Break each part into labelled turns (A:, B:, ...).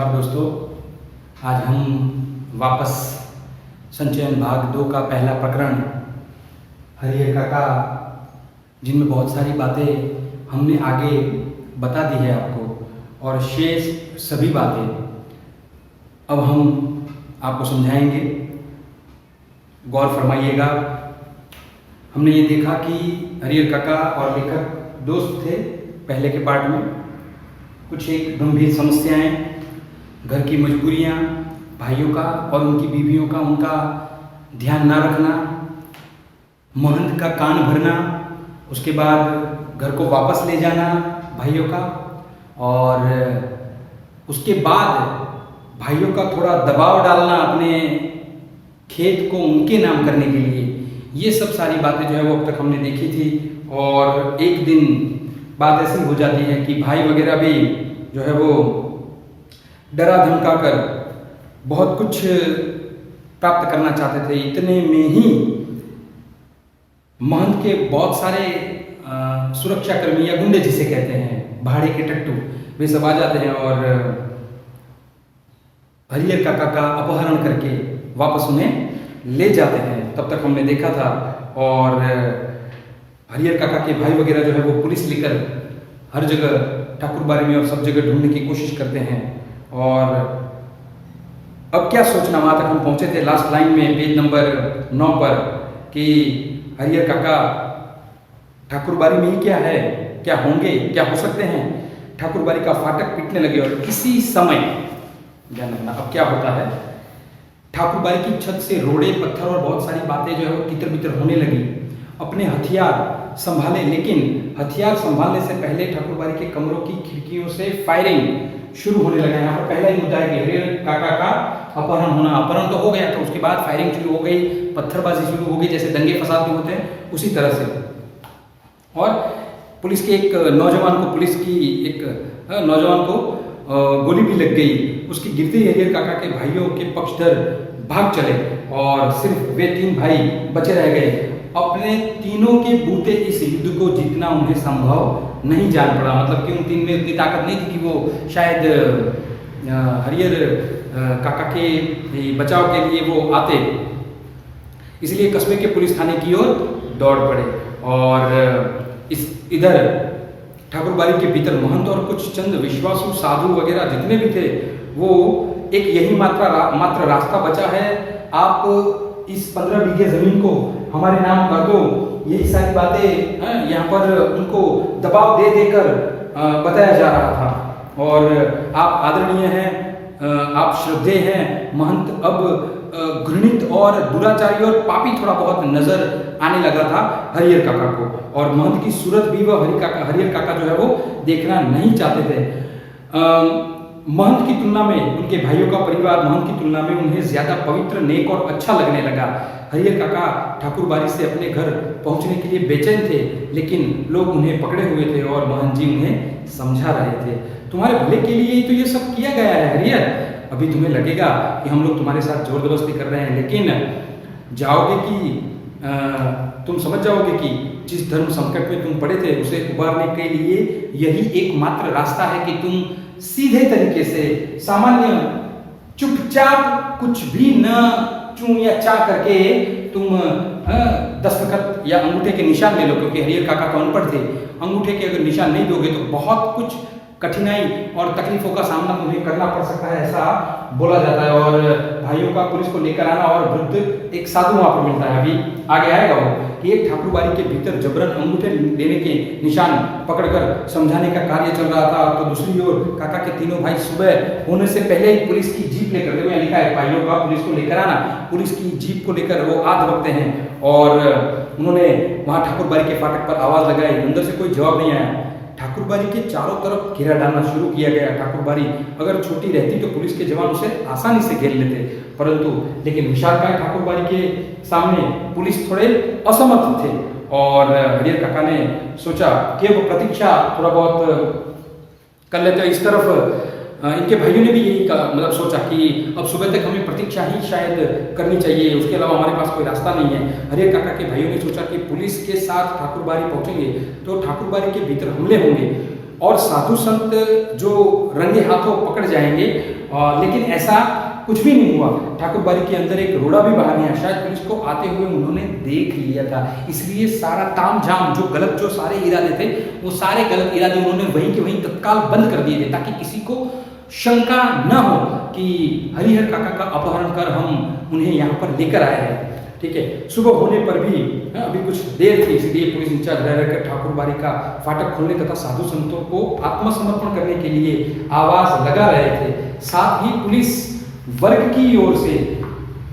A: नमस्कार दोस्तों। आज हम वापस संचयन भाग 2 का पहला प्रकरण हरिहर काका, जिनमें बहुत सारी बातें हमने आगे बता दी है आपको, और शेष सभी बातें अब हम आपको समझाएंगे। गौर फरमाइएगा। हमने ये देखा कि हरिहर काका और लेखक दोस्त थे पहले के पार्ट में। कुछ एक गंभीर समस्याएं, घर की मजबूरियां, भाइयों का और उनकी बीवियों का उनका ध्यान ना रखना, महंत का कान भरना, उसके बाद घर को वापस ले जाना भाइयों का, और उसके बाद भाइयों का थोड़ा दबाव डालना अपने खेत को उनके नाम करने के लिए। ये सब सारी बातें जो है वो अब तक हमने देखी थी। और एक दिन बात ऐसी हो जाती है कि भाई वगैरह भी जो है वो डरा धमका कर बहुत कुछ प्राप्त करना चाहते थे। इतने में ही महंत के बहुत सारे सुरक्षाकर्मी या गुंडे जिसे कहते हैं, भाड़े के टट्टू, वे सब आ जाते हैं और हरिहर काका का अपहरण करके वापस उन्हें ले जाते हैं। तब तक हमने देखा था। और हरिहर काका के भाई वगैरह जो है वो पुलिस लेकर हर जगह ठाकुरबाड़ी में और सब जगह ढूंढने की कोशिश करते हैं। और अब क्या सोचना, वहां तक हम पहुंचे थे लास्ट लाइन में पेज नंबर 9 पर कि हरिहर काका ठाकुरबाड़ी में ही क्या है, क्या होंगे, क्या हो सकते हैं। ठाकुरबाड़ी का फाटक पीटने लगे और किसी समय ध्यान रखना अब क्या होता है, ठाकुरबाड़ी की छत से रोड़े पत्थर और बहुत सारी बातें जो है वो तितर बितर होने लगी। अपने हथियार संभाले, लेकिन हथियार संभालने से पहले ठाकुरबाड़ी के कमरों की खिड़कियों से फायरिंग शुरू होने लगा। यहाँ पर पहला ही मुद्दा है कि हरिहर काका का अपहरण होना। अपहरण तो हो गया था, उसके बाद फायरिंग शुरू हो गई, पत्थरबाजी शुरू हो गई, जैसे दंगे फसाद में होते हैं उसी तरह से। और पुलिस के एक नौजवान को गोली भी लग गई। उसके गिरते ही हरिहर काका के भाइयों के पक्षधर भाग चले और सिर्फ वे 3 भाई बचे रह गए। अपने तीनों के बूते इस युद्ध को जीतना उन्हें संभव नहीं जान पड़ा। मतलब कि उन 3 में इतनी ताकत नहीं थी कि वो शायद हरिहर काका के बचाव के लिए वो आते। इसलिए कस्बे के पुलिस थाने की ओर दौड़ पड़े। और इधर ठाकुरबाड़ी के भीतर महंत और कुछ चंद विश्वासु साधु वगैरह जितने भी थे, वो एक यही मात्र रास्ता बचा है, आप इस 15 बीघे जमीन को हमारे नाम कर दो। यही सारी बातें यहाँ पर उनको दबाव दे देकर बताया जा रहा था। और आप आदरणीय हैं, आप श्रद्धेय हैं। महंत अब घृणित और दुराचारी और पापी थोड़ा बहुत नजर आने लगा था हरिहर काका को, और महंत की सूरत भी वह हरिहर काका जो है वो देखना नहीं चाहते थे। महंत की तुलना में, उनके भाइयों का परिवार महंत की तुलना में उन्हें ज्यादा पवित्र, नेक और अच्छा लगने लगा। हरिहर काका ठाकुरबाड़ी से अपने घर पहुंचने के लिए बेचैन थे, लेकिन लोग उन्हें पकड़े हुए थे और महंत जी उन्हें समझा रहे थे। तुम्हारे भले के लिए तो ये सब किया गया है हरिहर। अभी तुम्हें लगेगा कि हम लोग तुम्हारे साथ जोर जबरदस्ती कर रहे हैं, लेकिन जाओगे कि तुम समझ जाओगे कि जिस धर्म संकट में तुम पड़े थे उसे उबारने के लिए यही एकमात्र रास्ता है कि तुम सीधे तरीके से, सामान्य चुपचाप, कुछ भी न चूं या चा करके तुम दस्तखत या अंगूठे के निशान ले लो। क्योंकि हरिहर काका तो अनपढ़ थे, अंगूठे के अगर निशान नहीं दोगे तो बहुत कुछ कठिनाई और तकलीफों का सामना तुम्हें करना पड़ सकता है, ऐसा बोला जाता है। और भाइयों का पुलिस को लेकर आना, और वृद्ध एक साधु वहां पर मिलता है, अभी आगे आएगा वो, कि एक ठाकुरबाड़ी के भीतर जबरन अंगूठे लेने के निशान पकड़कर समझाने का कार्य चल रहा था। तो दूसरी ओर काका के तीनों भाई सुबह होने से पहले ही पुलिस की जीप लेकर, देखो यहाँ लिखा है भाइयों का पुलिस को लेकर आना, पुलिस की जीप को लेकर वो आ दबकते हैं। और उन्होंने वहां ठाकुरबाड़ी के फाटक पर आवाज लगाई, अंदर से कोई जवाब नहीं आया। ठाकुरबाड़ी के चारों तरफ घेरा डालना शुरू किया गया। ठाकुरबाड़ी अगर छोटी रहती तो पुलिस के जवान उसे आसानी से घेर लेते, परंतु लेकिन विशालकाय ठाकुरबाड़ी के सामने पुलिस थोड़े असमर्थ थे। और हरिहर काका ने सोचा कि वो प्रतीक्षा थोड़ा बहुत कर लेते। इस तरफ इनके भाइयों ने भी यही मतलब सोचा कि अब सुबह तक हमें प्रतीक्षा ही शायद करनी चाहिए, उसके अलावा हमारे पास कोई रास्ता नहीं है। हरिहर काका के भाइयों ने सोचा कि पुलिस के साथ ठाकुरबाड़ी पहुंचेंगे तो ठाकुरबाड़ी के भीतर हमले होंगे और साधु संत जो रंगे हाथों पकड़ जाएंगे, लेकिन ऐसा कुछ भी नहीं हुआ। ठाकुर बाड़ी के अंदर एक रोड़ा भी बाहर नहीं आया, शायद पुलिस को आते हुए उन्होंने देख लिया था, इसलिए सारा तामझाम जो गलत जो सारे इरादे थे वो सारे गलत इरादे उन्होंने वहीं के वहीं तत्काल बंद कर दिए थे, ताकि किसी को शंका न हो कि हरिहर काका का अपहरण कर हम उन्हें यहाँ पर लेकर आए हैं। ठीक है, सुबह होने पर भी अभी कुछ देर थी, इसलिए पुलिस इंचार्ज रह रहकर ठाकुर बाड़ी का फाटक खोलने तथा साधु संतों को आत्मसमर्पण करने के लिए आवाज लगा रहे थे। साथ ही पुलिस वर्ग की ओर से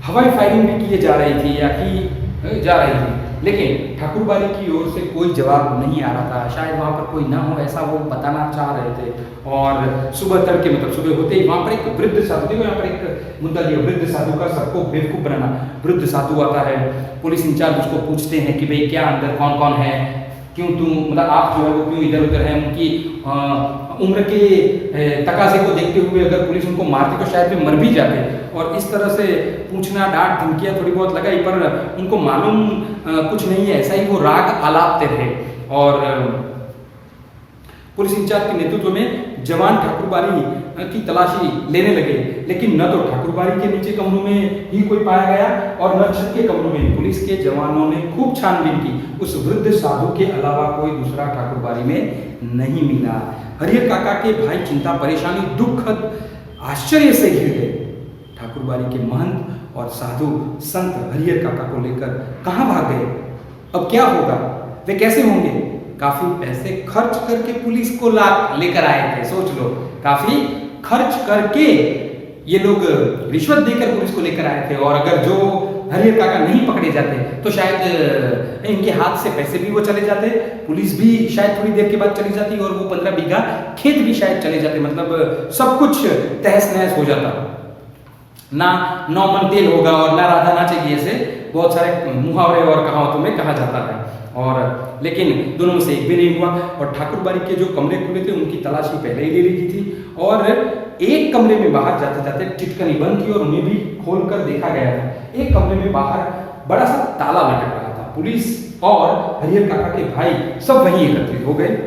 A: हवाई फायरिंग भी किए जा रही थी या की जा रही थी, लेकिन ठाकुर बाड़ी की ओर से कोई जवाब नहीं आ रहा था। शायद वहाँ पर कोई ना हो ऐसा वो बताना चाह रहे थे। और सुबह तड़के मतलब सुबह होते ही वहाँ पर एक वृद्ध साधु, देखो यहाँ पर एक मुद्दा लिया, वृद्ध साधु का सबको बेवकूफ़ बनाना। वृद्ध साधु आता है, पुलिस इंचार्ज उसको पूछते हैं कि भाई क्या अंदर कौन कौन है, क्यों तुम मतलब आप जो है वो क्यों इधर उधर है। उनकी उम्र के तकाजे को देखते हुए अगर पुलिस उनको मारती तो शायद वे मर भी जाते। और इस तरह से पूछना, डांट धमकियाँ थोड़ी बहुत लगाई, पर उनको मालूम कुछ नहीं है, ऐसा ही वो राग आलापते रहे। और पुलिस इंचार्ज के नेतृत्व में जवान ठाकुर बाड़ी की तलाशी लेने लगे, लेकिन न तो ठाकुर बाड़ी के नीचे कमरों में ही कोई पाया गया और न छत के कमरों में। पुलिस के जवानों ने खूब छानबीन की, उस वृद्ध साधु के अलावा कोई दूसरा ठाकुर बाड़ी में नहीं मिला। हरिहर काका के भाई चिंता, परेशानी, दुख, आश्चर्य से घिर गए। ठाकुर बाड़ी के महंत और साधु संत हरिहर काका को लेकर कहाँ भाग गए? अब क्या होगा? वे कैसे होंगे? काफी पैसे खर्च करके पुलिस को लेकर आए थे। सोच लो, काफी खर्च करके ये लोग रिश्वत देकर पुलिस को लेकर आए थे। और अगर जो हरिहर काका नहीं पकड़े जाते तो शायद इनके हाथ से पैसे भी वो चले जाते, पुलिस भी शायद थोड़ी देर के बाद चली जाती और वो 15 बीघा खेत भी शायद चले जाते। मतलब सब कुछ तहस नहस हो जाता, ना नौमन तेल होगा और ना राधा नाचेगी, ऐसे बहुत सारे मुहावरे और कहावतों में कहा जाता है। और लेकिन दोनों में से एक भी नहीं हुआ। और ठाकुर बाड़ी के जो कमरे खुले थे उनकी तलाशी पहले ही ले ली थी और एक कमरे में बाहर जाते जाते टिटकनी बंद थी और उन्हें भी खोलकर देखा गया था। एक कमरे में बाहर बड़ा सा ताला लटक रहा था। पुलिस और हरिहर काका के भाई सब वहीं एकत्रित हो गए।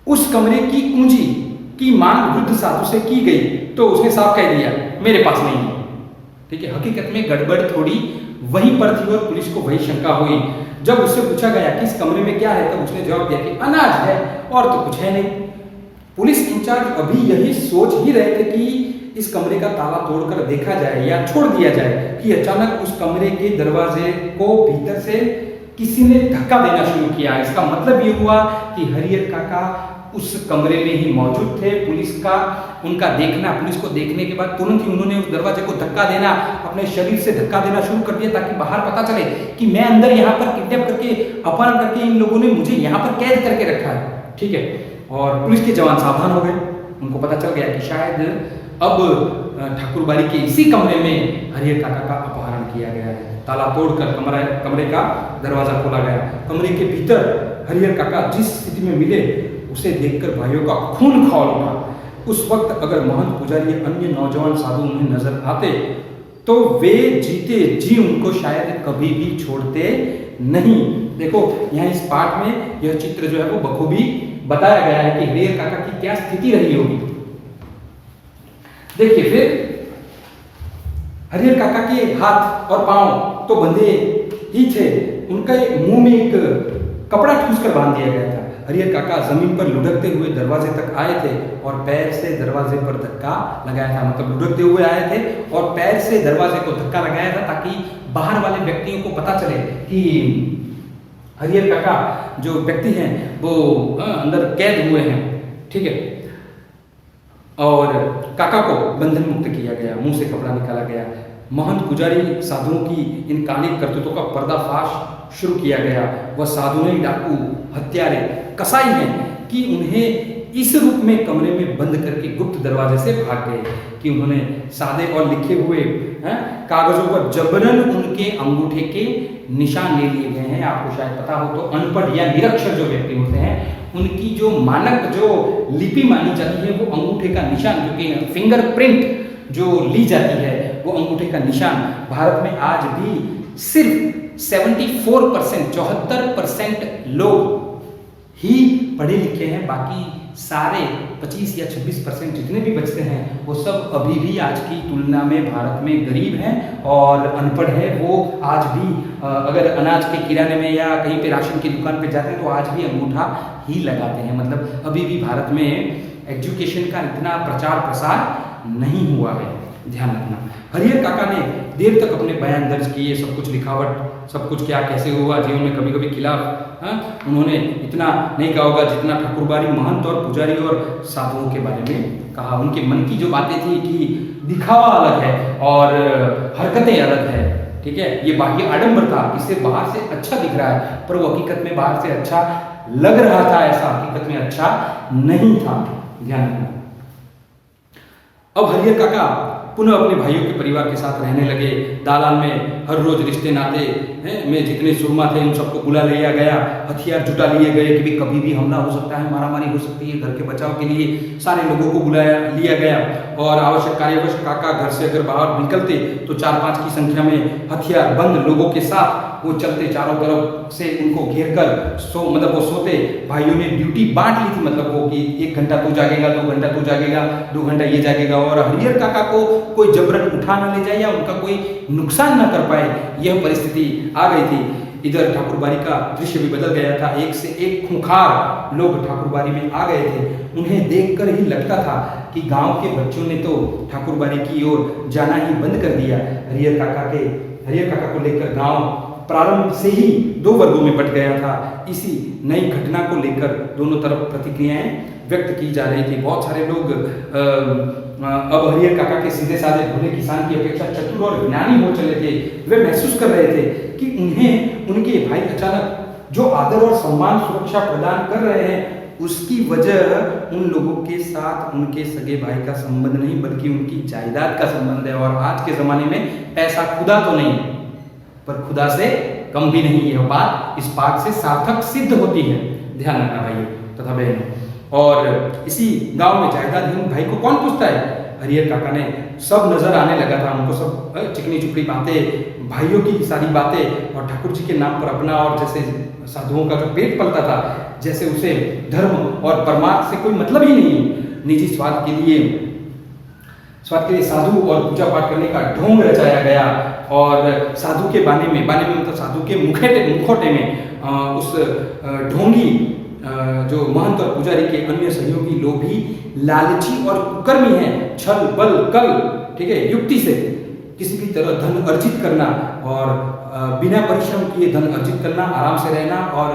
A: उस कमरे की कुंजी की मांग वृद्ध साधु से की गई तो उसने साफ कह दिया मेरे पास नहीं है। ठीक है, हकीकत में गड़बड़ थोड़ी वहीं पर थी और पुलिस को वही शंका हुई। जब उससे पूछा गया कि इस कमरे में क्या है, तब उसने जवाब दिया कि अनाज है और तो कुछ है नहीं। पुलिस इंचार्ज अभी यही सोच ही रहे थे कि इस कमरे का ताला तोड़कर देखा जाए या छोड़ दिया जाए कि अचानक उस कमरे के दरवाजे को भीतर से किसी ने धक्का देना शुरू किया। इसका मतलब ये हुआ कि हरिहर काका उस कमरे में ही मौजूद थे। पुलिस को देखने के बाद तुरंत ही उन्होंने उस दरवाजे को धक्का देना, अपने शरीर से धक्का देना शुरू कर दिया ताकि बाहर पता चले कि मैं अंदर यहाँ पर किडनैप करके, अपहरण करके इन लोगों ने मुझे यहाँ पर कैद करके रखा है। ठीक है, और पुलिस के जवान सावधान हो गए। उनको पता चल गया कि शायद अब ठाकुर बाड़ी के इसी कमरे में हरिहर काका का अपहरण किया गया है। ताला तोड़कर कमरे का दरवाजा खोला गया। कमरे के भीतर हरिहर काका जिस स्थिति में मिले उसे देखकर भाइयों का खून खौल उठा। उस वक्त अगर महंत पुजारी अन्य नौजवान साधु उन्हें नजर आते तो वे जीते जी उनको शायद कभी भी छोड़ते नहीं। देखो यहाँ इस पाठ में यह चित्र जो है वो बखूबी बताया गया है कि हरिहर काका की क्या स्थिति रही होगी। देखिए फिर हरिहर काका के हाथ और पांव तो बंधे ही थे, उनके मुंह में एक कपड़ा ठूसकर बांध दिया गया था। हरिहर काका जमीन पर लुढ़कते हुए दरवाजे तक आए थे और पैर से दरवाजे पर धक्का लगाया था। मतलब लुढ़कते हुए आए थे और पैर से दरवाजे को धक्का लगाया था ताकि बाहर वाले व्यक्तियों को पता चले कि हरिहर काका जो व्यक्ति हैं वो अंदर कैद हुए हैं। ठीक है, और काका को बंधन मुक्त किया गया, मुंह से कपड़ा निकाला गया। महंत पुजारी साधुओं की इन कालिक करतूतों का पर्दाफाश शुरू किया गया। वह साधु नहीं, डाकू, हत्यारे, कसाई हैं कि उन्हें इस रूप में कमरे में बंद करके गुप्त दरवाजे से भाग गए कि उन्होंने सादे और लिखे हुए कागजों पर जबरन उनके अंगूठे के निशान ले लिए गए हैं। आपको शायद पता हो तो अनपढ़ या निरक्षर जो व्यक्ति होते हैं उनकी जो मानक जो लिपि मानी जाती है वो अंगूठे का निशान, जो कि फिंगरप्रिंट जो ली जाती है वो अंगूठे का निशान भारत में आज भी सिर्फ 74% 74% लोग ही पढ़े लिखे हैं, बाकी सारे 25 या 26% जितने भी बचते हैं वो सब अभी भी आज की तुलना में भारत में गरीब हैं और अनपढ़ है। वो आज भी अगर अनाज के किराने में या कहीं पे राशन की दुकान पे जाते हैं तो आज भी अंगूठा ही लगाते हैं। मतलब अभी भी भारत में एजुकेशन का इतना प्रचार प्रसार नहीं हुआ है, ध्यान रखना। हरिहर काका ने देर तक अपने बयान दर्ज किए, सब कुछ लिखावट, सब कुछ क्या कैसे हुआ जीवन में, कभी कभी खिलाफ उन्होंने इतना नहीं कहा होगा जितना ठाकुरबाड़ी महंत और पुजारी और साधुओं के बारे में कहा। उनके मन की जो बातें थी कि दिखावा अलग है और हरकतें अलग है, ठीक है, ये बाह्य आडंबर था, इससे बाहर से अच्छा दिख रहा है पर वो हकीकत में बाहर से अच्छा लग रहा था, ऐसा हकीकत में अच्छा नहीं था, ध्यान रखना। अब हरिहर काका पुनः अपने भाइयों के परिवार के साथ रहने लगे। दालान में हर रोज रिश्ते नाते में जितने सुरमा थे उन सबको बुला लिया गया, हथियार जुटा लिए गए कि भी कभी भी हमला हो सकता है, मारामारी हो सकती है, घर के बचाव के लिए सारे लोगों को बुलाया लिया गया। और आवश्यक कार्यवश काका घर से अगर बाहर निकलते तो 4-5 की संख्या में हथियार बंद लोगों के साथ वो चलते, चारों तरफ से उनको घेर कर मतलब वो सोते। भाइयों ने ड्यूटी बांट ली थी, मतलब वो कि 1 घंटा तू जागेगा, 2 घंटा तू जागेगा, 2 घंटा ये जागेगा, और हरिहर काका को कोई जबरन उठा न ले जाए या उनका कोई नुकसान न कर पाए, यह परिस्थिति आ गई थी। इधर ठाकुरबाड़ी का दृश्य भी बदल गया था, एक से एक खूंखार लोग ठाकुरबाड़ी में आ गए थे। उन्हें देखकर ही लगता था कि गांव के बच्चों ने तो ठाकुरबाड़ी की ओर जाना ही बंद कर दिया। हरिहर काका को लेकर गांव प्रारंभ से ही 2 वर्गों में बट गया था। इसी नई घटना को लेकर दोनों तरफ प्रतिक्रियाएं व्यक्त की जा रही थी। बहुत सारे लोग अब हरिहर काका के सीधे साधे भोले किसान की अपेक्षा चतुर और ज्ञानी हो चले थे। वे महसूस कर रहे थे कि उन्हें उनके भाई अचानक जो आदर और सम्मान सुरक्षा प्रदान कर रहे हैं उसकी वजह उन लोगों के साथ उनके सगे भाई का संबंध नहीं बल्कि उनकी जायदाद का संबंध है। और आज के जमाने में पैसा खुदा तो नहीं पर खुदा से कम भी नहीं, यह बात इस बात से सार्थक सिद्ध होती है, ध्यान रखना भाइयों तथा बहनों। और इसी गांव में जायदादहीन भाई को कौन पूछता है? हरिहर काका ने सब नजर आने लगा था उनको, सब चिकनी चुपड़ी बातें, भाइयों की सारी बातें और ठाकुर जी के नाम पर अपना और जैसे साधुओं का जो पेट पलता था, जैसे उसे धर्म और परमार्थ से कोई मतलब ही नहीं, निजी स्वार्थ के लिए साधु और पूजा पाठ करने का ढोंग रचाया गया। और साधु के बाने में मतलब साधु के मुखौटे में उस ढोंगी जो महंत और पुजारी के अन्य सहयोगी लोग भी लालची और कुकर्मी हैं। छल बल कल, ठीक है, युक्ति से किसी भी तरह धन अर्जित करना और बिना परिश्रम किए धन अर्जित करना, आराम से रहना और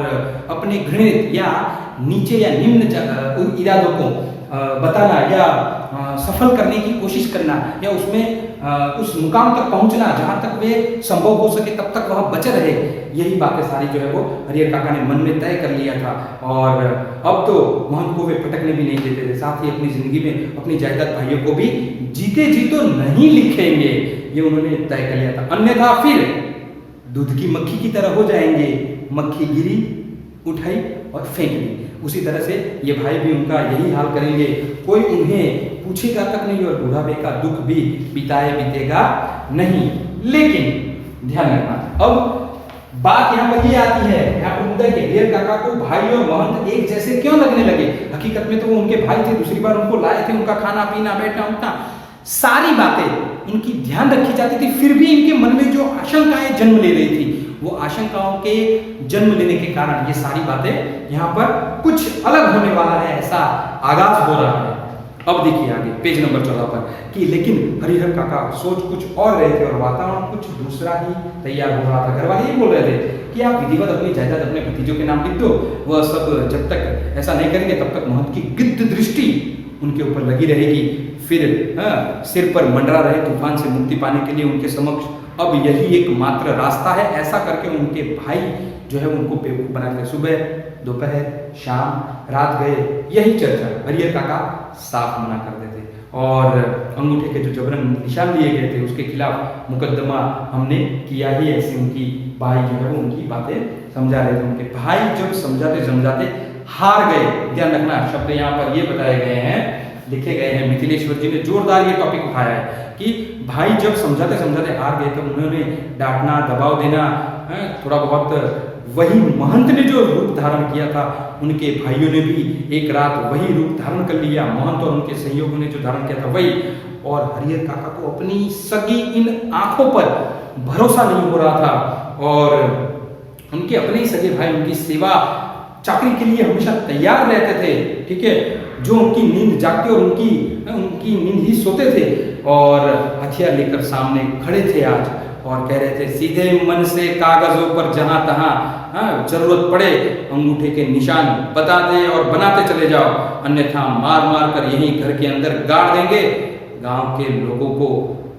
A: अपने घृणित या नीचे या निम्न इरादों को बताना या सफल करने की कोशिश करना या उसमें उस मुकाम तक पहुंचना जहां तक वे संभव हो सके तब तक वह बचे रहे। यही बातें सारी जो है वो हरिहर काका ने मन में तय कर लिया था। और अब तो महंत को वे पटकने भी नहीं देते थे, साथ ही अपनी जिंदगी में अपनी जायदाद भाइयों को भी जीते जी तो नहीं लिखेंगे, ये उन्होंने तय कर लिया था, अन्यथा फिर दूध की मक्खी की तरह हो जाएंगे। मक्खी गिरी, उठाई और फेंक दी। उसी तरह से ये भाई भी उनका यही हाल करेंगे। कोई उन्हें पूछेगा तक नहीं और बुढ़ापे का दुख भी बीतेगा नहीं। लेकिन ध्यान रखना, अब बात यहाँ पर ये आती है, यहाँ पर मुद्दा है हरिहर काका को भाई और महंत एक जैसे क्यों लगने लगे? हकीकत में तो वो उनके भाई थे, दूसरी बार उनको लाए थे, उनका खाना पीना बैठना उठना सारी बातें उनकी ध्यान रखी जाती थी। फिर भी इनके मन में जो आशंकाएं जन्म ले रही थी वो आशंकाओं के जन्म लेने के कारण ये सारी बातें यहाँ पर कुछ अलग होने वाला है, ऐसा आगाज हो रहा है। अब देखिए आगे पेज नंबर 14 पर कि लेकिन हरिहर काका सोच कुछ और रहे थे और वातावरण कुछ दूसरा ही तैयार हो रहा था। घर वाले ये बोल रहे थे कि आप विधिवत अपनी जायदाद अपने भतीजों के नाम लिख दो, वह सब जब तक ऐसा नहीं करेंगे तब तक महंत की गिद्ध दृष्टि उनके ऊपर लगी रहेगी। फिर सिर पर मंडरा रहे तूफान से मुक्ति पाने के लिए उनके समक्ष अब यही एक मात्र रास्ता है। ऐसा करके उनके भाई जो है उनको बेवकूफ बनाते, सुबह दोपहर शाम रात गए यही चर्चा। हरिहर काका साफ मना कर देते और अंगूठे के जो जबरन निशान लिए गए थे उसके खिलाफ मुकदमा हमने किया ही। ऐसी उनकी भाई जो है उनकी बातें समझा रहे थे। उनके भाई जब समझाते हार गए, ध्यान रखना शब्द यहाँ पर ये बताए गए हैं, लिखे गए हैं। मिथिलेश्वर जी ने जोरदार ये टॉपिक उठाया है कि भाई जब समझाते हार गए तो उन्होंने डांटना, दबाव देना, थोड़ा बहुत वही महंत ने जो रूप धारण किया था, उनके भाइयों ने भी एक रात वही रूप धारण कर लिया। महंत और उनके सहयोगियों ने जो धारण किया था वही। और हरिहर काका को अपनी सगी इन आंखों पर भरोसा नहीं हो रहा था और उनके अपने ही सगे भाई उनकी सेवा चाकरी के लिए हमेशा तैयार रहते थे, ठीक है, जो उनकी नींद जागते और उनकी नींद ही सोते थे और हथियार लेकर सामने खड़े थे आज और कह रहे थे सीधे मन से कागजों पर जहां तहां जरूरत पड़े अंगूठे के निशान बता दे और बनाते चले जाओ, अन्यथा मार मार कर यहीं घर के अंदर गाड़ देंगे। गांव के लोगों को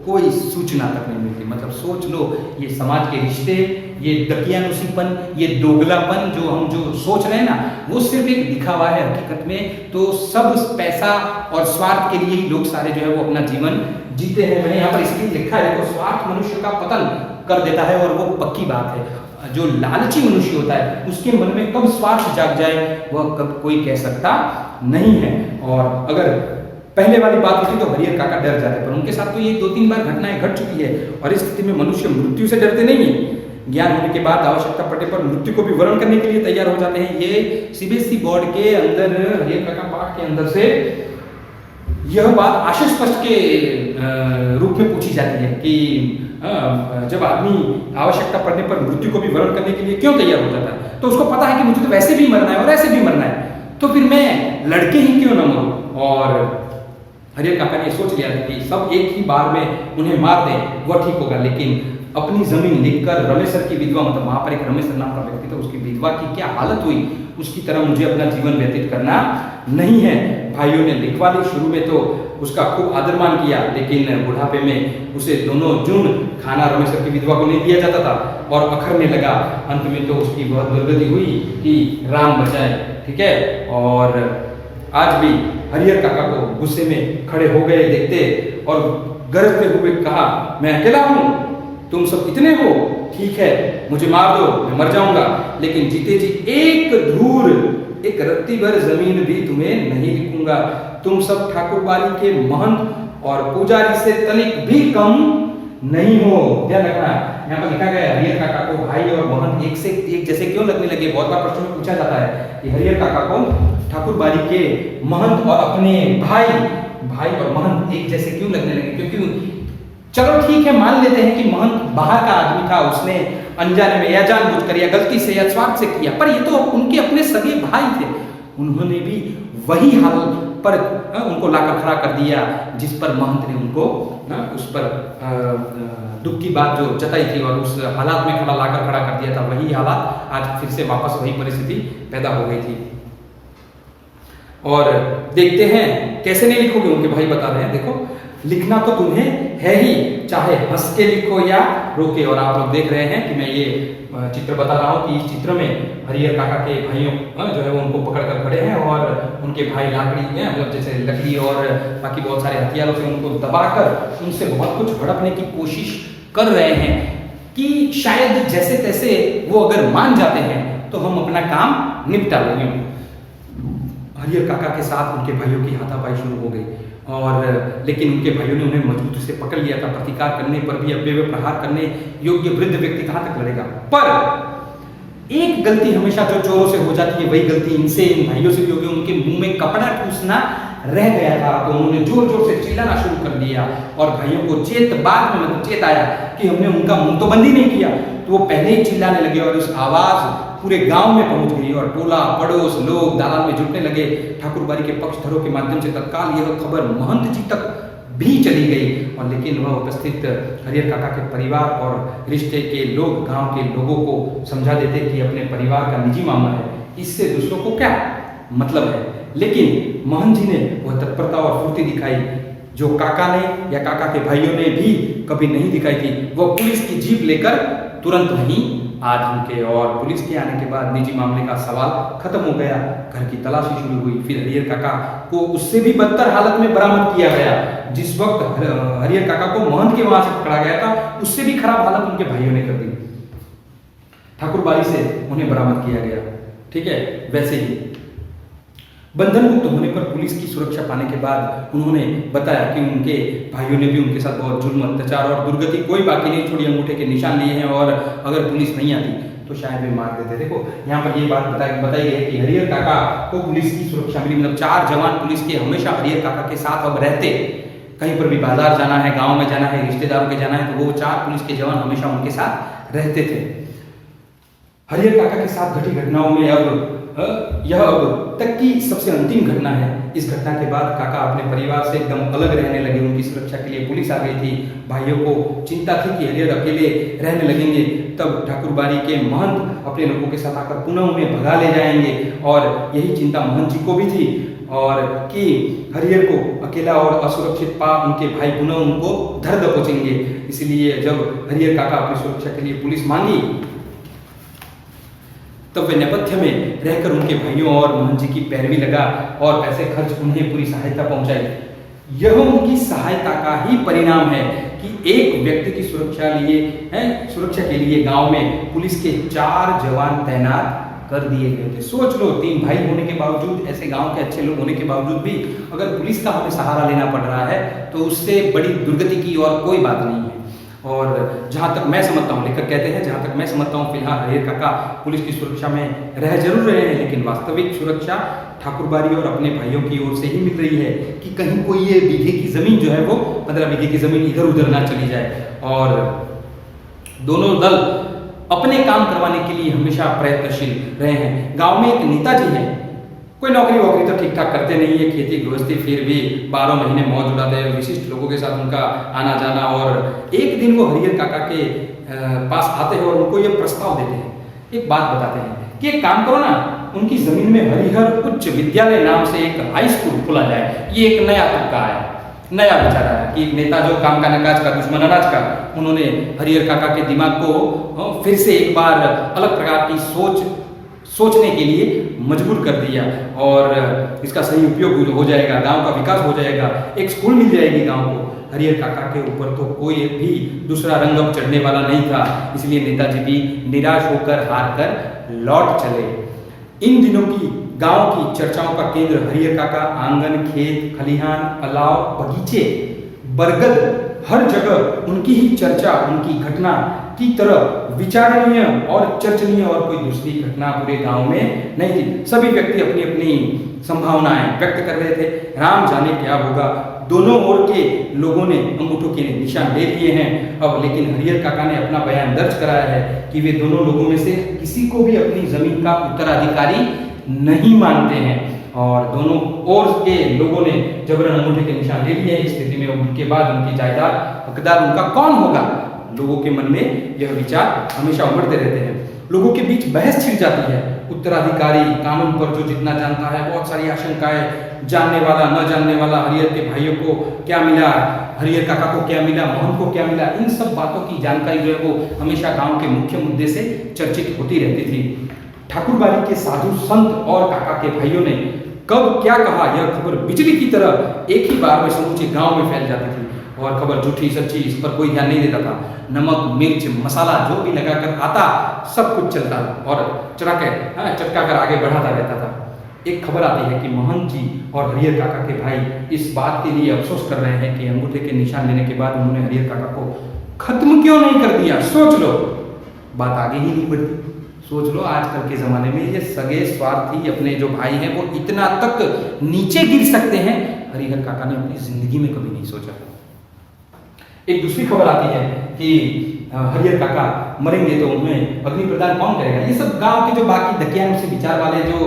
A: कोई सूचना तक नहीं मिलती। मतलब सोच लो, ये समाज के रिश्ते, ये दकियानुसीपन, ये दोगलापन जो सोच रहे हैं ना, वो सिर्फ एक दिखावा है। हकीकत में तो सब पैसा और स्वार्थ के लिए ही लोग सारे जो है वो अपना जीवन जीते हैं। मैंने यहाँ पर इसलिए लिखा है, देखो, स्वार्थ मनुष्य का पतन कर देता है और वो पक्की बात है। जो लालची मनुष्य होता है उसके मन में कब स्वार्थ जाग जाए वह कब कोई कह सकता नहीं है। और अगर पहले वाली बात होती तो हरिहर काका डर जाते, पर उनके साथ तो ये 2-3 बार घटनाएं घट चुकी है और इस स्थिति में मनुष्य मृत्यु से डरते नहीं है। ज्ञान होने के बाद आवश्यकता पड़ने पर मृत्यु को भी वरण करने के लिए तैयार हो जाते हैं। ये सीबीएसई बोर्ड के अंदर हरिहर काका पाठ के अंदर से यह बात आशय स्पष्ट के रूप में पूछी जाती है कि जब आदमी आवश्यकता पड़ने पर मृत्यु को भी वरण करने के लिए क्यों तैयार हो जाता है, तो उसको पता है कि मुझे तो वैसे भी मरना है और ऐसे भी मरना है, तो फिर मैं लड़के ही क्यों न मरूं। और हरिहर काका ने सोच लिया था कि सब एक ही बार में उन्हें मार दें वह ठीक होगा, लेकिन अपनी जमीन लिखकर रमेशर की विधवा, मतलब वहां पर एक रमेशर नाम का व्यक्ति था, उसकी विधवा की क्या हालत हुई, उसकी तरह मुझे अपना जीवन व्यतीत करना नहीं है। भाइयों ने लिखवा ली। शुरू में तो उसका खूब आदरमान किया, लेकिन बुढ़ापे में उसे दोनों जून खाना रमेशर की विधवा को नहीं दिया जाता था और अखरने लगा। अंत में तो उसकी बहुत दुर्गति हुई कि राम बचाए, ठीक है। और आज भी हरिहर काका को गुस्से में खड़े हो गए देखते और गरजते हुए कहा, मैं अकेला हूं, तुम सब कितने हो, ठीक है मुझे मार दो, मैं मर जाऊंगा, लेकिन जीते जी एक धूर, एक रत्ती भर जमीन भी तुम्हें नहीं लिखूंगा। तुम सब ठाकुरबाड़ी के महंत और पुजारी से तनिक भी कम नहीं हो। ध्यान रखना, यहाँ पर लिखा गया हरिहर काका को भाई और महंत एक से एक जैसे क्यों लगने लगे। बहुत बार प्रश्न में पूछा जाता है कि हरिहर काका को ठाकुरबाड़ी के महंत और अपने भाई और महंत एक जैसे क्यों लगने लगे, क्योंकि चलो ठीक है, मान लेते हैं कि महंत बाहर का आदमी था, उसने अनजाने में या जानबूझकर या गलती से या स्वार्थ से किया, पर ये तो उनके अपने सगे भाई थे। उन्होंने भी वही हाल पर उनको लाकर खड़ा कर दिया जिस पर महंत ने उनको उस पर दुख की बात जो जताई थी और उस हालात में लाकर खड़ा कर दिया था। वही हालात आज फिर से वापस वही परिस्थिति पैदा हो गई थी। और देखते हैं कैसे नहीं लिखोगे, उनके भाई बता रहे हैं, देखो लिखना तो तुम्हें है ही, चाहे हंस के लिखो या रोके। और आप लोग देख रहे हैं कि मैं ये चित्र बता रहा हूँ कि इस चित्र में हरिहर काका के भाइयों जो है वो उनको पकड़ कर खड़े हैं और उनके भाई लाकड़ी में, मतलब जैसे लकड़ी और बाकी बहुत सारे हथियारों से उनको दबाकर उनसे बहुत कुछ हड़पने की कोशिश कर रहे हैं कि शायद जैसे तैसे वो अगर मान जाते हैं तो हम अपना काम निपटा लेंगे। हरिहर काका के साथ उनके भाइयों की हाथापाई शुरू हो गई और लेकिन उनके भाइयों ने उन्हें मजबूती से पकड़ लिया था। प्रतिकार करने पर भी अव्यय प्रहार करने योग्य वृद्ध व्यक्ति कहां तक लड़ेगा। पर एक गलती हमेशा जो चोरों से हो जाती है, वही गलती इनसे, इन भाइयों से भी होगी। उनके मुंह में कपड़ा ठूसना रह गया था, तो उन्होंने जोर जोर से चिल्लाना शुरू कर दिया और भाइयों को बाद में मतलब चेत आया कि हमने उनका मुंह तो बंद ही नहीं किया, तो वो पहले ही चिल्लाने लगे और उस आवाज पूरे गांव में पहुंच गई और टोला पड़ोस लोग दालान में जुटने लगे। ठाकुरबाड़ी के पक्षधरों के माध्यम से तत्काल यह खबर महंत जी तक भी चली गई और लेकिन वह उपस्थित हरिहर काका के परिवार और रिश्ते के लोग गांव के लोगों को समझा देते कि अपने परिवार का निजी मामला है, इससे दूसरों को क्या मतलब है। लेकिन महंत जी ने वह तत्परता और फुर्ती दिखाई जो काका ने या काका के भाइयों ने भी कभी नहीं दिखाई थी। वह पुलिस की जीप लेकर तुरंत वहीं आ धमके और पुलिस के आने के बाद निजी मामले का सवाल खत्म हो गया। घर की तलाशी शुरू हुई। फिर हरिहर काका को उससे भी बदतर हालत में बरामद किया गया। जिस वक्त हरिहर काका को महंत के वहां से पकड़ा गया था, उससे भी खराब हालत उनके भाइयों ने कर दी। ठाकुरबाड़ी से उन्हें बरामद किया गया, ठीक है। वैसे ही बंधन मुक्त होने पर पुलिस की सुरक्षा पाने के बाद उन्होंने बताया कि उनके भाइयों ने भी उनके साथ बहुत जुल्म, अत्याचार और दुर्गति कोई बाकी नहीं छोड़ी, अंगूठे के निशान लिए हैं और अगर पुलिस नहीं आती तो शायद वे मार देते। देखो यहाँ पर ये बात बताई गई है कि हरिहर काका को पुलिस की सुरक्षा मिली, मतलब 4 जवान पुलिस के हमेशा हरिहर काका के साथ अब रहते। कहीं पर भी बाजार जाना है, गांव में जाना है, रिश्तेदारों के जाना है, तो वो 4 पुलिस के जवान हमेशा उनके साथ रहते थे। हरिहर काका के साथ घटी घटनाओं में यह अब तक की सबसे अंतिम घटना है। इस घटना के बाद काका अपने परिवार से एकदम अलग रहने लगे। उनकी सुरक्षा के लिए पुलिस आ गई थी। भाइयों को चिंता थी कि हरिहर अकेले रहने लगेंगे। तब ठाकुरबाड़ी के महंत अपने लोगों के साथ आकर पुनः उन्हें भगा ले जाएंगे, और यही चिंता महंत जी को भी थी, और कि हरिहर को अकेला और असुरक्षित पा उनके भाई पुनः उनको धर दबोचेंगे। इसलिए जब हरिहर काका अपनी सुरक्षा के लिए पुलिस मांगी, तब वे नेपथ्य में रहकर उनके भाइयों और मोहन जी की पैरवी लगा और पैसे खर्च उन्हें पूरी सहायता पहुंचाई। यह उनकी सहायता का ही परिणाम है कि एक व्यक्ति की सुरक्षा के लिए गांव में पुलिस के 4 जवान तैनात कर दिए गए थे। सोच लो, 3 भाई होने के बावजूद, ऐसे गांव के अच्छे लोग होने के बावजूद भी अगर पुलिस का हमें सहारा लेना पड़ रहा है तो उससे बड़ी दुर्गति की और कोई बात नहीं है। और जहाँ तक मैं समझता हूँ, लेखक कहते हैं, जहाँ तक मैं समझता हूँ फिलहाल हरिहर काका पुलिस की सुरक्षा में रह जरूर रहे हैं, लेकिन वास्तविक सुरक्षा ठाकुरबाड़ी और अपने भाइयों की ओर से ही मिल रही है कि कहीं कोई ये बीघे की जमीन जो है वो 15 बीघे की जमीन इधर उधर ना चली जाए। और दोनों दल अपने काम करवाने के लिए हमेशा प्रयत्नशील रहे हैं। गांव में एक नेताजी हैं, कोई नौकरी वोकरी तो ठीक ठाक करते नहीं है, खेती गृहस्थी, फिर भी 12 महीने मौज उड़ाते हैं, विशिष्ट लोगों के साथ उनका आना जाना। और एक दिन वो हरिहर काका के पास आते हैं और उनको ये प्रस्ताव देते हैं, एक बात बताते हैं कि एक काम करो ना, उनकी जमीन में हरिहर उच्च विद्यालय नाम से एक हाई स्कूल खोला जाए। ये एक नया तुक्का है, नया विचार है कि नेता जो काम का नकाज का दुश्मन अनाज का, उन्होंने हरिहर काका के दिमाग को फिर से एक बार अलग प्रकार की सोचने के लिए मजबूर कर दिया, और इसका सही उपयोग हो जाएगा, गांव का विकास हो जाएगा, एक स्कूल मिल जाएगी गांव को। हरिहर काका के ऊपर तो कोई भी दूसरा रंग अब चढ़ने वाला नहीं था, इसलिए नेताजी भी निराश होकर हार कर लौट चले। इन दिनों की गांव की चर्चाओं का केंद्र हरिहर काका आंगन, खेत, खलिहान, अलाव, बगीचे, बरगद, हर जगह उनकी ही चर्चा, उनकी घटना की तरह विचारणीय और चर्चनीय और कोई दूसरी घटना पूरे गांव में नहीं थी। सभी व्यक्ति अपनी अपनी संभावनाएं व्यक्त कर रहे थे। राम जाने क्या होगा, दोनों ओर के लोगों ने अंगूठों के निशान ले लिए हैं अब, लेकिन हरिहर काका ने अपना बयान दर्ज कराया है कि वे दोनों लोगों में से किसी को भी अपनी जमीन का उत्तराधिकारी नहीं मानते हैं, और दोनों ओर के लोगों ने जबरन अंगूठे के निशान ले लिए हैं। इस स्थिति में उनके बाद उनकी जायदाद हकदार उनका कौन होगा? लोगों के मन में यह विचार हमेशा उमड़ते रहते हैं। लोगों के बीच बहस छिड़ जाती है। उत्तराधिकारी कानून पर जो जितना जानता है, बहुत सारी आशंकाएं, जानने वाला न जानने वाला, हरिहर के भाइयों को क्या मिला, हरिहर काका को क्या मिला, मोहन को क्या मिला, इन सब बातों की जानकारी जो है वो हमेशा गांव के मुख्य मुद्दे से चर्चित होती रहती थी। ठाकुरबाड़ी के साधु संत और काका के भाइयों ने कब क्या कहा, यह खबर बिजली की तरह एक ही बार में समूचे गांव में फैल जाती थी, और खबर झूठी सच्ची इस पर कोई ध्यान नहीं देता था। नमक, मिर्च, मसाला जो भी लगाकर आता, सब कुछ चलता और चटका कर आगे बढ़ाता रहता था। एक खबर आती है कि महंत जी और हरिहर काका के भाई इस बात के लिए अफसोस कर रहे हैं कि अंगूठे के निशान लेने के बाद उन्होंने हरिहर काका को खत्म क्यों नहीं कर दिया। सोच लो, बात आगे ही नहीं बढ़ती। सोच लो, आजकल के जमाने में ये सगे स्वार्थी अपने जो भाई हैं वो इतना तक नीचे गिर सकते हैं, हरिहर काका ने अपनी जिंदगी में कभी नहीं सोचा। एक दूसरी खबर आती है कि हरिहर काका मरेंगे तो उन्हें अग्नि प्रदान कौन करेगा। ये सब गांव के जो बाकी धकियान से विचार वाले जो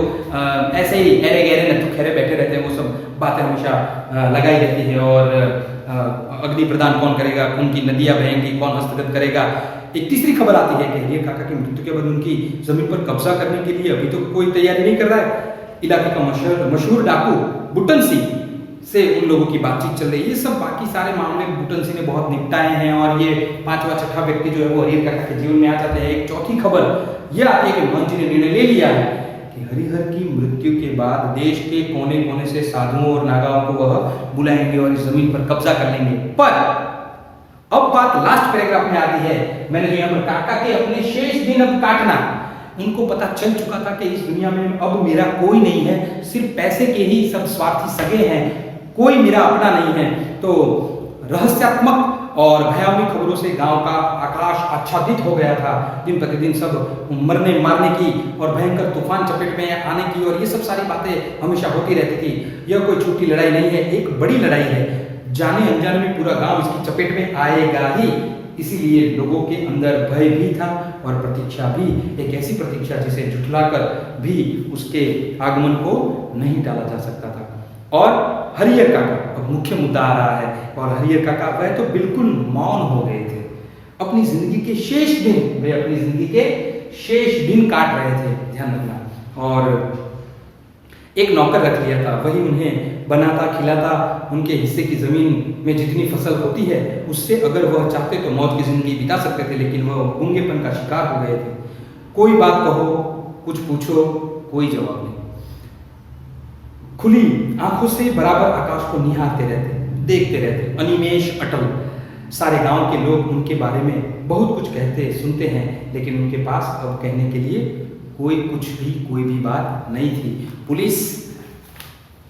A: ऐसे ही एरे गहरे नत्थु खेरे बैठे रहते हैं, वो सब बातें हमेशा लगाई रहती है। और अग्नि प्रदान कौन करेगा, कौन की नदियां बहेंगी, कौन हस्तगत करेगा। एक तीसरी खबर आती है कि हरिहर काका की मृत्यु के बाद उनकी जमीन पर कब्जा करने के लिए अभी तो कोई तैयारी नहीं कर रहा है। इलाके का मशहूर डाकू बुट्टन सिंह से उन लोगों की बातचीत चल रही है। ये सब बाकी सारे मामले बुट्टन सिंह ने बहुत निपटाए हैं, और ये 5वां 6ठा व्यक्ति जो है वो हरिहर काका के जीवन में आ जाते हैं। एक चौथी खबर यह आती है कि मोहन जी ने निर्णय ले लिया है कि हरिहर की मृत्यु के बाद देश के कोने कोने से साधुओं और नागाओं को वह बुलाएंगे और इस जमीन पर कब्जा कर लेंगे। पर अब बात लास्ट पैराग्राफ में आती है। मैंने जो यहाँ पर काका के अपने शेष दिन अब काटना, इनको पता चल चुका था कि इस दुनिया में अब मेरा कोई नहीं है, सिर्फ पैसे के ही सब स्वार्थी सगे हैं, कोई मेरा अपना नहीं है। तो रहस्यात्मक और भयावनी खबरों से गांव का आकाश आच्छादित हो गया था। दिन प्रतिदिन सब मरने मारने की और भयंकर तूफान चपेट में आने की और ये सब सारी बातें हमेशा होती रहती थी। यह कोई छोटी लड़ाई नहीं है, एक बड़ी लड़ाई है। जाने अनजाने में पूरा गांव इसकी चपेट में आएगा ही। इसीलिए लोगों के अंदर भय भी था और प्रतीक्षा भी, एक ऐसी प्रतीक्षा जिसे झुठलाकर भी उसके आगमन को नहीं टाला जा सकता था। और हरिहर काका, अब मुख्य मुद्दा आ रहा है, और हरिहर काका वह तो बिल्कुल मौन हो गए थे। अपनी जिंदगी के शेष दिन, वे अपनी जिंदगी के शेष दिन काट रहे थे, ध्यान रखना। और एक नौकर रख लिया था, वही उन्हें बनाता खिलाता, उनके हिस्से की जमीन में जितनी फसल होती है उससे अगर वह चाहते तो मौज की जिंदगी बिता सकते थे, लेकिन वह गूंगेपन का शिकार हो गए थे। कोई बात कहो, कुछ पूछो, कोई जवाब नहीं। खुली आंखों से बराबर आकाश को निहारते रहते, देखते रहते, अनिमेष अटल। सारे गांव के लोग उनके बारे में बहुत कुछ कहते सुनते हैं, लेकिन उनके पास अब कहने के लिए कोई भी बात नहीं थी। पुलिस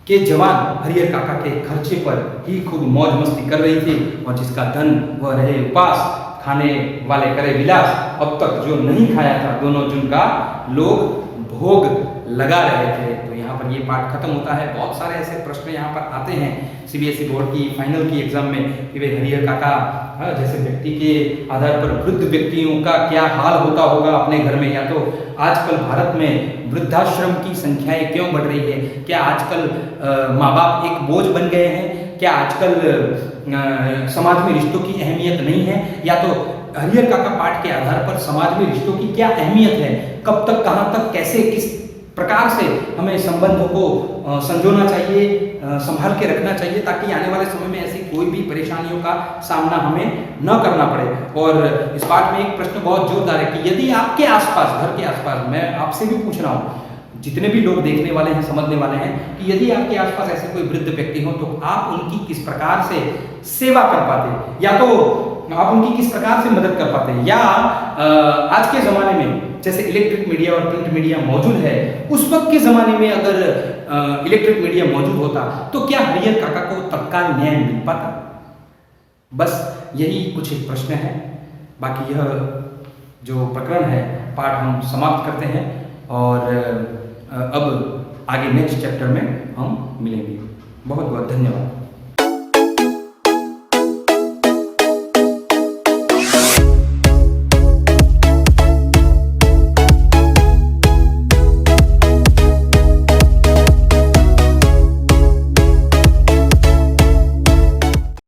A: के जवान हरिहर काका के खर्चे पर ही खूब मौज मस्ती कर रही थी, और जिसका धन वह रहे उपास, खाने वाले करे विलास। अब तक जो नहीं खाया था दोनों जन का लोग भोग लगा रहे थे। तो यहाँ पर ये पार्ट खत्म होता है। बहुत सारे ऐसे प्रश्न यहाँ पर आते हैं सीबीएसई बोर्ड की फाइनल की एग्जाम में कि वे हरिहर काका जैसे व्यक्ति के आधार पर वृद्ध व्यक्तियों का क्या हाल होता होगा अपने घर में, या तो आजकल भारत में वृद्धाश्रम की संख्याएं क्यों बढ़ रही है, क्या आजकल माँ बाप एक बोझ बन गए हैं, क्या आजकल समाज में रिश्तों की अहमियत नहीं है, या तो हरिहर काका पाठ के आधार पर समाज में रिश्तों की क्या अहमियत है, कब तक कहाँ तक कैसे किस प्रकार से हमें संबंधों को संजोना चाहिए, संभाल के रखना चाहिए, ताकि आने वाले समय में ऐसी कोई भी परेशानियों का सामना हमें न करना पड़े। और इस पाठ में एक प्रश्न बहुत जोरदार है कि यदि आपके आसपास, घर के आसपास, मैं आपसे भी पूछ रहा हूँ, जितने भी लोग देखने वाले हैं, समझने वाले हैं, कि यदि आपके आसपास ऐसे कोई वृद्ध व्यक्ति हो तो आप उनकी किस प्रकार से सेवा कर पाते, या तो आप उनकी किस प्रकार से मदद कर पाते, या आज के ज़माने में जैसे इलेक्ट्रिक मीडिया और प्रिंट मीडिया मौजूद है, उस वक्त के ज़माने में अगर इलेक्ट्रिक मीडिया मौजूद होता तो क्या हरिहर काका को तत्काल न्याय मिल पाता? बस यही कुछ एक प्रश्न है। बाकी यह जो प्रकरण है, पाठ हम समाप्त करते हैं, और अब आगे नेक्स्ट चैप्टर में हम मिलेंगे। बहुत बहुत धन्यवाद।